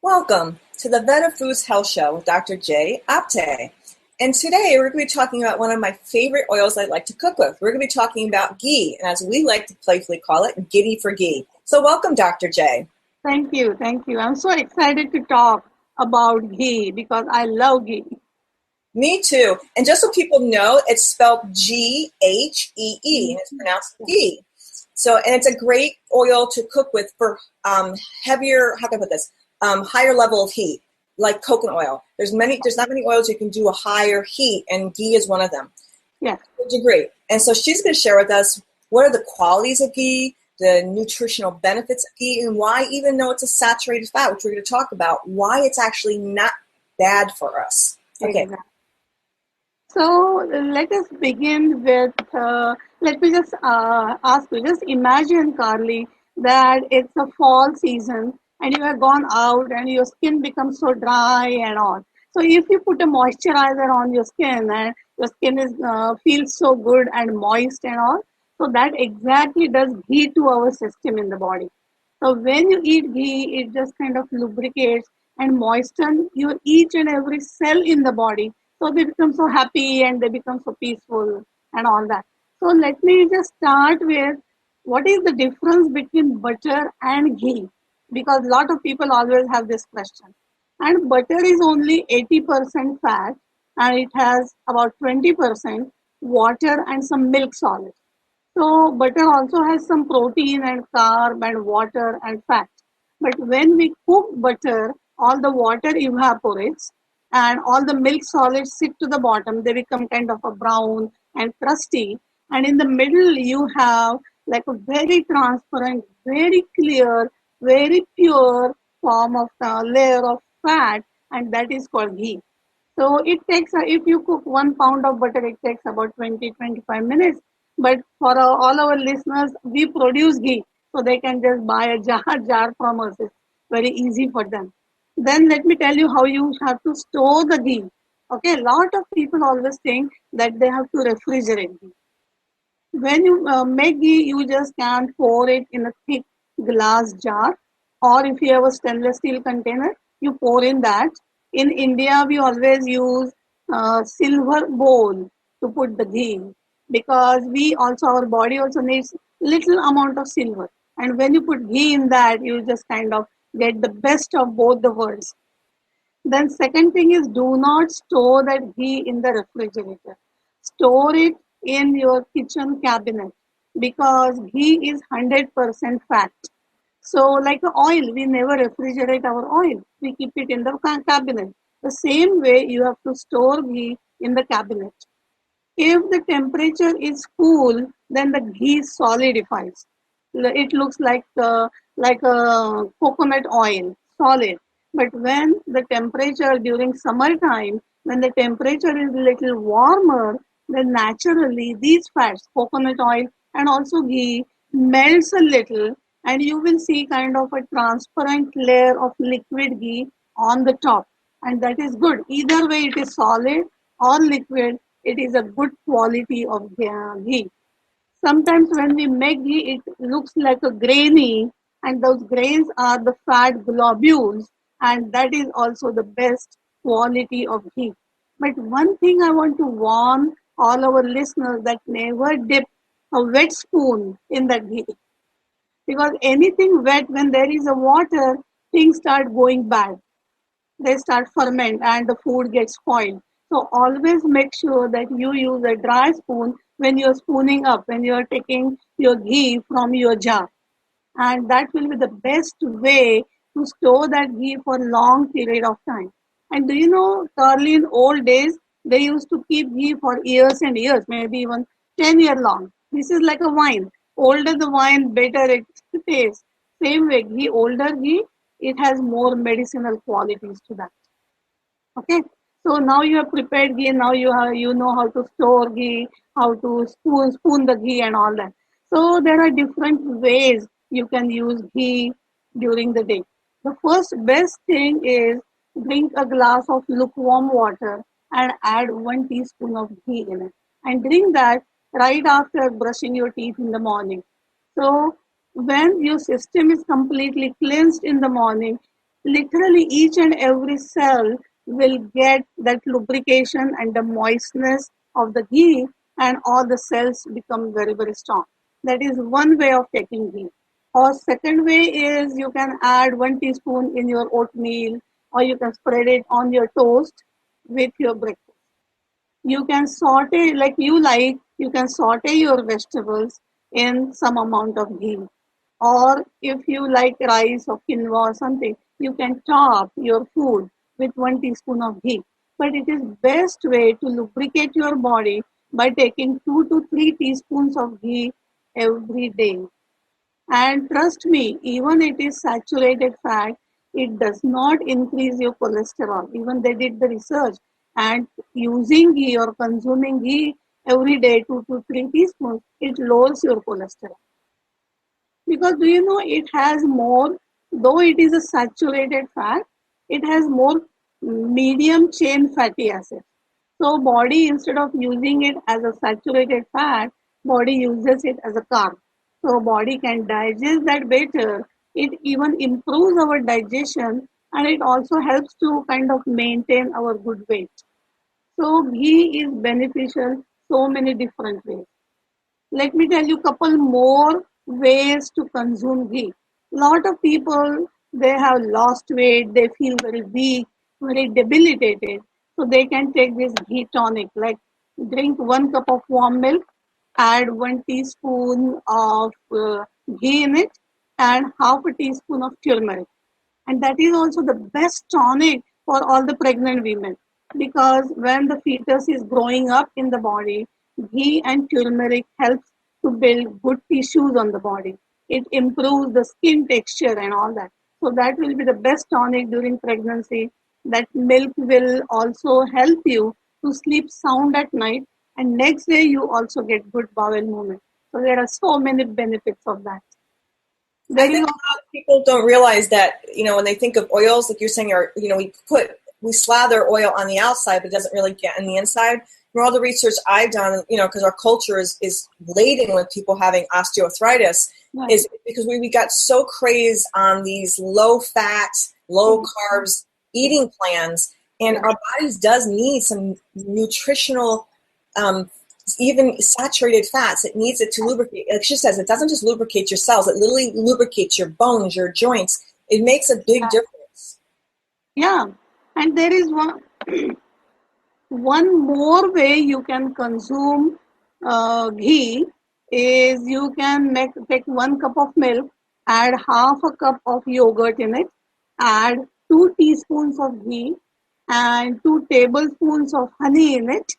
Welcome to the Veta Foods Health Show with Dr. Jay Apte. And today we're going to be talking about one of my favorite oils I like to cook with. We're going to be talking about ghee, and as we like to playfully call it, Ghiddy for ghee. So welcome, Dr. Jay. Thank you. I'm so excited to talk about ghee because I love ghee. Me too. And just so people know, it's spelled Ghee, and it's pronounced ghee. So, and it's a great oil to cook with for heavier, how can I put this, higher level of heat, like coconut oil. There's not many oils you can do a higher heat, and ghee is one of them. Yes. Would you agree? And so she's going to share with us what are the qualities of ghee, the nutritional benefits of ghee, and why, even though it's a saturated fat, which we're going to talk about, why it's actually not bad for us. Okay. Exactly. So let us begin with, let me just ask you, just imagine, Carly, that it's a fall season and you have gone out and your skin becomes so dry and all. So if you put a moisturizer on your skin and your skin is feels so good and moist and all, so that exactly does ghee to our system in the body. So when you eat ghee, it just kind of lubricates and moisten your each and every cell in the body. So they become so happy and they become so peaceful and all that. So let me just start with what is the difference between butter and ghee? Because a lot of people always have this question. And butter is only 80% fat and it has about 20% water and some milk solid. So butter also has some protein and carb and water and fat. But when we cook butter, all the water evaporates and all the milk solids sit to the bottom. They become kind of a brown and crusty. And in the middle, you have like a very transparent, very clear, very pure form of layer of fat, and that is called ghee. So it takes, if you cook 1 pound of butter, it takes about 20-25 minutes. But for all our listeners, we produce ghee, so they can just buy a jar from us. It's very easy for them. Then let me tell you how you have to store the ghee. Okay, a lot of people always think that they have to refrigerate ghee. When you make ghee, you just can pour it in a thick glass jar, or if you have a stainless steel container, you pour in that. In India, we always use silver bowl to put the ghee because we also our body also needs little amount of silver. And when you put ghee in that, you just kind of get the best of both the worlds. Then second thing is do not store that ghee in the refrigerator. Store it in your kitchen cabinet because ghee is 100% fat. So like oil, we never refrigerate our oil. We keep it in the cabinet. The same way you have to store ghee in the cabinet. If the temperature is cool, then the ghee solidifies. It looks like a coconut oil, solid. But when the temperature during summertime, when the temperature is a little warmer, then naturally these fats, coconut oil and also ghee, melts a little, and you will see kind of a transparent layer of liquid ghee on the top. And that is good. Either way, it is solid or liquid, it is a good quality of ghee. Sometimes when we make ghee, it looks like a grainy, and those grains are the fat globules, and that is also the best quality of ghee. But one thing I want to warn all our listeners that never dip a wet spoon in that ghee. Because anything wet, when there is a water, things start going bad. They start ferment and the food gets spoiled. So always make sure that you use a dry spoon when you're spooning up, when you're taking your ghee from your jar. And that will be the best way to store that ghee for a long period of time. And do you know, early in old days, they used to keep ghee for years and years, maybe even 10 years long. This is like a wine. Older the wine, better it tastes. Same way, ghee, older ghee, it has more medicinal qualities to that. Okay, so now you have prepared ghee. Now you know how to store ghee, how to spoon the ghee and all that. So there are different ways you can use ghee during the day. The first best thing is drink a glass of lukewarm water and add 1 teaspoon of ghee in it, and drink that right after brushing your teeth in the morning. So when your system is completely cleansed in the morning, literally each and every cell will get that lubrication and the moistness of the ghee, and all the cells become very, very strong. That is one way of taking ghee. Or second way is you can add 1 teaspoon in your oatmeal, or you can spread it on your toast with your breakfast. You can saute like you like, you can saute your vegetables in some amount of ghee. Or if you like rice or quinoa or something, you can top your food with 1 teaspoon of ghee. But it is best way to lubricate your body by taking 2 to 3 teaspoons of ghee every day. And trust me, even it is saturated fat, it does not increase your cholesterol. Even they did the research, and using ghee or consuming ghee every day, 2 to 3 teaspoons, it lowers your cholesterol. Because do you know it has more, though it is a saturated fat, it has more medium chain fatty acids. So body, instead of using it as a saturated fat, body uses it as a carb. So body can digest that better. It even improves our digestion, and it also helps to kind of maintain our good weight. So ghee is beneficial so many different ways. Let me tell you a couple more ways to consume ghee. Lot of people, they have lost weight, they feel very weak, very debilitated. So they can take this ghee tonic, like drink 1 cup of warm milk, add 1 teaspoon of ghee in it, and half a teaspoon of turmeric. And that is also the best tonic for all the pregnant women, because when the fetus is growing up in the body, ghee and turmeric helps to build good tissues on the body. It improves the skin texture and all that. So that will be the best tonic during pregnancy. That milk will also help you to sleep sound at night, and next day you also get good bowel movement. So there are so many benefits of that. I think a lot of people don't realize that, when they think of oils, like you're saying, we slather oil on the outside, but it doesn't really get in the inside. From all the research I've done, because our culture is laden with people having osteoarthritis, Right. is because we got so crazed on these low fat, low carbs eating plans, and our bodies does need some nutritional, even saturated fats. It needs it to lubricate. Like she says, it doesn't just lubricate your cells, it literally lubricates your bones, your joints. It makes a big difference. Yeah, and there is one more way you can consume ghee is you can take 1 cup of milk, add half a cup of yogurt in it, add 2 teaspoons of ghee and 2 tablespoons of honey in it,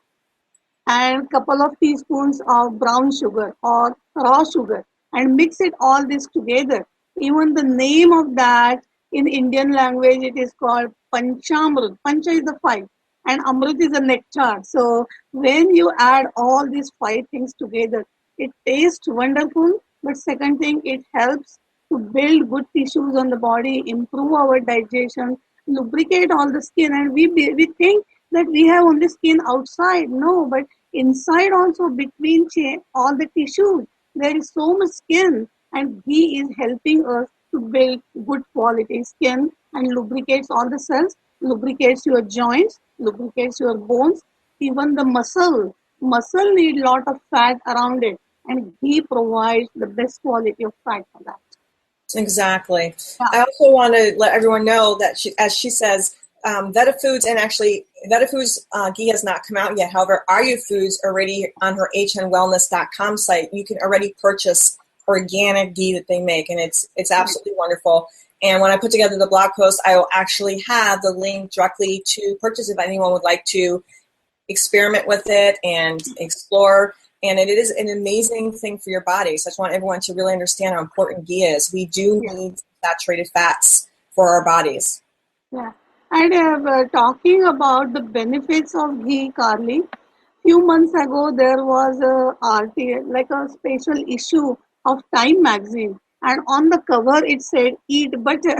and couple of teaspoons of brown sugar or raw sugar, and mix it all this together. Even the name of that in Indian language, it is called panchamrut. Pancha is the 5 and amrut is a nectar. So when you add all these 5 things together, it tastes wonderful. But second thing, it helps to build good tissues on the body, improve our digestion, lubricate all the skin. And we think that we have only skin outside. No, but inside also, between all the tissues, there is so much skin, and ghee is helping us to build good quality skin and lubricates all the cells, lubricates your joints, lubricates your bones, even the muscle. Muscle need lot of fat around it, and ghee provides the best quality of fat for that. Exactly. Yeah. I also want to let everyone know that as she says, VetaFoods, and actually VetaFoods ghee has not come out yet. However, RU Foods already on her hnwellness.com site, you can already purchase organic ghee that they make, and it's absolutely wonderful. And when I put together the blog post, I will actually have the link directly to purchase if anyone would like to experiment with it and explore. And it is an amazing thing for your body. So I just want everyone to really understand how important ghee is. We do need saturated fats for our bodies. Yeah. And talking about the benefits of ghee, Carly, few months ago there was like a special issue of Time magazine, and on the cover it said "Eat butter."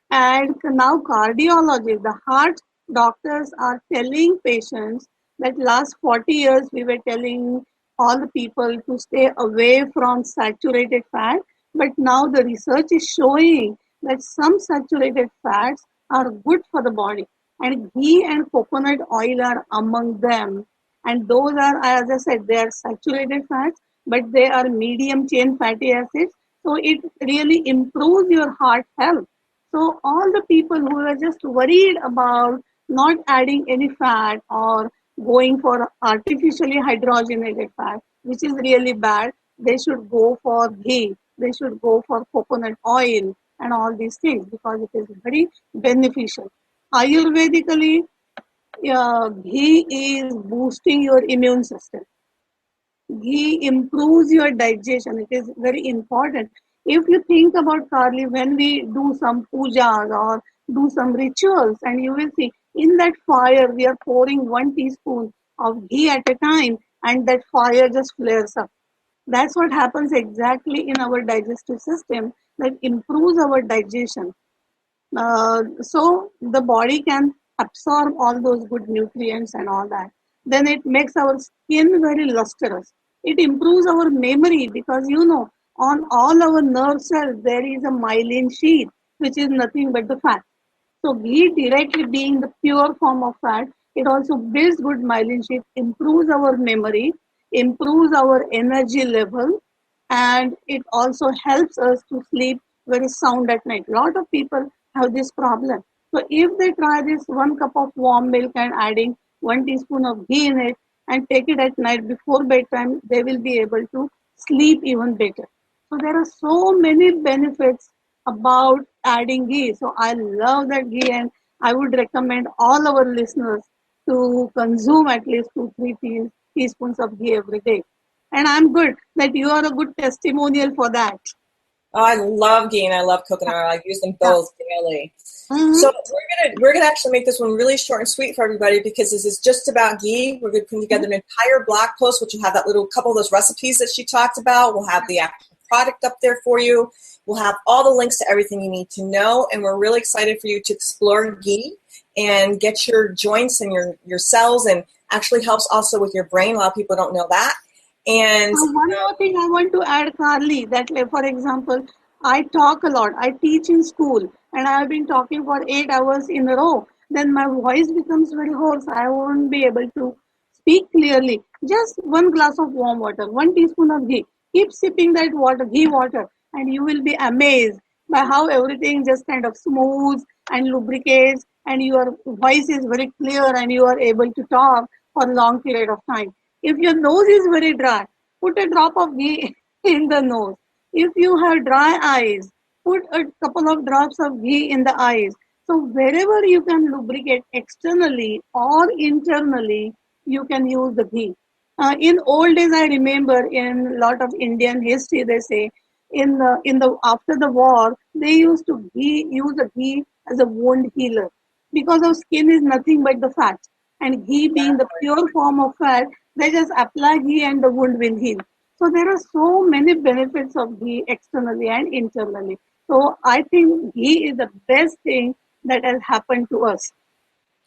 And now cardiologists, the heart doctors are telling patients that last 40 years we were telling all the people to stay away from saturated fat, but now the research is showing that some saturated fats are good for the body, and ghee and coconut oil are among them. And those are, as I said, they are saturated fats, but they are medium chain fatty acids. So it really improves your heart health. So all the people who are just worried about not adding any fat or going for artificially hydrogenated fat, which is really bad, they should go for ghee. They should go for coconut oil and all these things because it is very beneficial. Ayurvedically, ghee is boosting your immune system. Ghee improves your digestion. It is very important. If you think about, Carly, when we do some pujas or do some rituals, and you will see in that fire we are pouring 1 teaspoon of ghee at a time, and that fire just flares up. That's what happens exactly in our digestive system that improves our digestion. So the body can absorb all those good nutrients and all that. Then it makes our skin very lustrous. It improves our memory because on all our nerve cells there is a myelin sheath, which is nothing but the fat. So ghee directly being the pure form of fat, it also builds good myelin sheath, improves our memory, improves our energy level, and it also helps us to sleep very sound at night. A lot of people have this problem. So if they try this 1 cup of warm milk and adding 1 teaspoon of ghee in it and take it at night before bedtime, they will be able to sleep even better. So there are so many benefits about adding ghee. So I love that ghee, and I would recommend all our listeners to consume at least 2-3 teaspoons of ghee every day. And I'm good that you are a good testimonial for that. Oh, I love ghee and I love coconut oil. I use them both daily. Mm-hmm. So we're gonna actually make this one really short and sweet for everybody because this is just about ghee. We're gonna put together an entire blog post, which will have that little couple of those recipes that she talked about. We'll have the actual product up there for you. We'll have all the links to everything you need to know, and we're really excited for you to explore ghee and get your joints and your cells, and actually helps also with your brain. A lot of people don't know that. And one more thing I want to add, Carly, that like, for example, I talk a lot. I teach in school and I have been talking for 8 hours in a row. Then my voice becomes very hoarse. I won't be able to speak clearly. Just 1 glass of warm water, 1 teaspoon of ghee. Keep sipping that water, ghee water, and you will be amazed by how everything just kind of smooths and lubricates, and your voice is very clear and you are able to talk for a long period of time. If your nose is very dry, put a drop of ghee in the nose. If you have dry eyes, put a couple of drops of ghee in the eyes. So wherever you can lubricate externally or internally, you can use the ghee. In old days, I remember in a lot of Indian history, they say in the after the war, they used to use the ghee as a wound healer because our skin is nothing but the fat, and ghee being the pure form of fat, they just apply ghee and the wound will heal. So there are so many benefits of ghee externally and internally. So I think ghee is the best thing that has happened to us.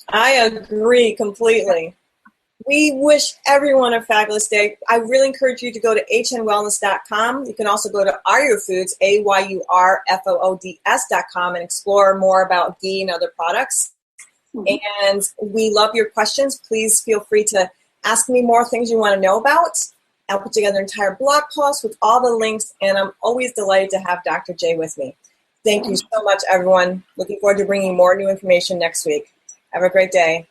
I agree completely. We wish everyone a fabulous day. I really encourage you to go to hnwellness.com. You can also go to Ayurfoods, AYURFOODS.com, and explore more about ghee and other products. Mm-hmm. And we love your questions. Please feel free to ask me more things you want to know about. I'll put together an entire blog post with all the links, and I'm always delighted to have Dr. Jay with me. Thank you so much, everyone. Looking forward to bringing more new information next week. Have a great day.